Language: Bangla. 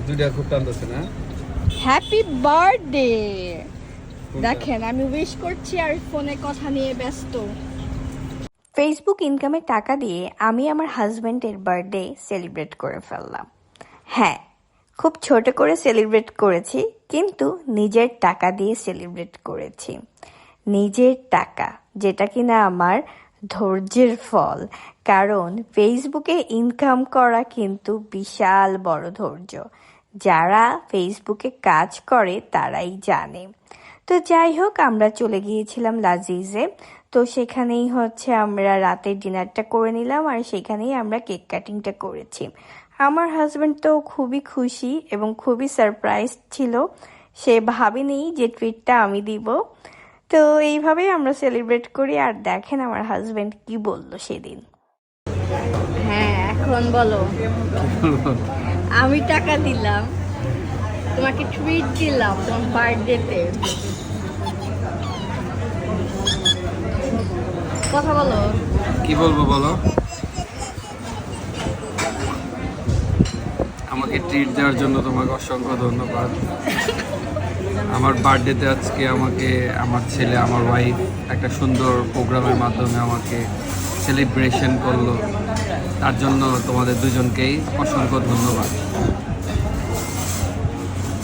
দুইটা খুব টানতেছে না। Happy birthday. দেখেন আমি উইশ করছি আর ফোনে কথা নিয়ে ব্যস্ত। ফেসবুক ইনকামের টাকা দিয়ে আমি আমার হাজব্যান্ডের বার্থডে সেলিব্রেট করে ফেললাম। হ্যাঁ, খুব ছোট করে সেলিব্রেট করেছি, কিন্তু নিজের টাকা দিয়ে সেলিব্রেট করেছি। নিজের টাকা, যেটা কিনা আমার ধৈর্যের ফল। কারণ ফেসবুকে ইনকাম করা কিন্তু বিশাল বড় ধৈর্য। যারা ফেসবুকে কাজ করে তারাই জানে। তো যাই হোক, আমরা চলে গিয়েছিলাম লাজিজে। তো সেখানেই হচ্ছে আমরা রাতের ডিনারটা করে নিলাম, আর সেখানেই আমরা কেক কাটিংটা করেছি। আমার হাজব্যান্ড তো খুবই খুশি এবং খুবই সারপ্রাইজ ছিল। সে ভাবেনি যে ট্রিটটা আমি দিব। তো এইভাবেই আমরা সেলিব্রেট করি। আর দেখেন আমার হাজব্যান্ড কি বললো সেদিন। হ্যাঁ, এখন বলো। আমি টাকা দিলাম, তোমাকে ট্রিট দিলাম তোমার বার্থডেতে। কথা বলো। কি বলবো বলো? আমাকে ট্রিট দেওয়ার জন্য তোমাকে অসংখ্য ধন্যবাদ। আমার বার্থডেতে আজকে আমাকে আমার ছেলে, আমার ওয়াইফ একটা সুন্দর প্রোগ্রামের মাধ্যমে আমাকে সেলিব্রেশন করলো। তার জন্য তোমাদের দুজনকেই অসংখ্য ধন্যবাদ।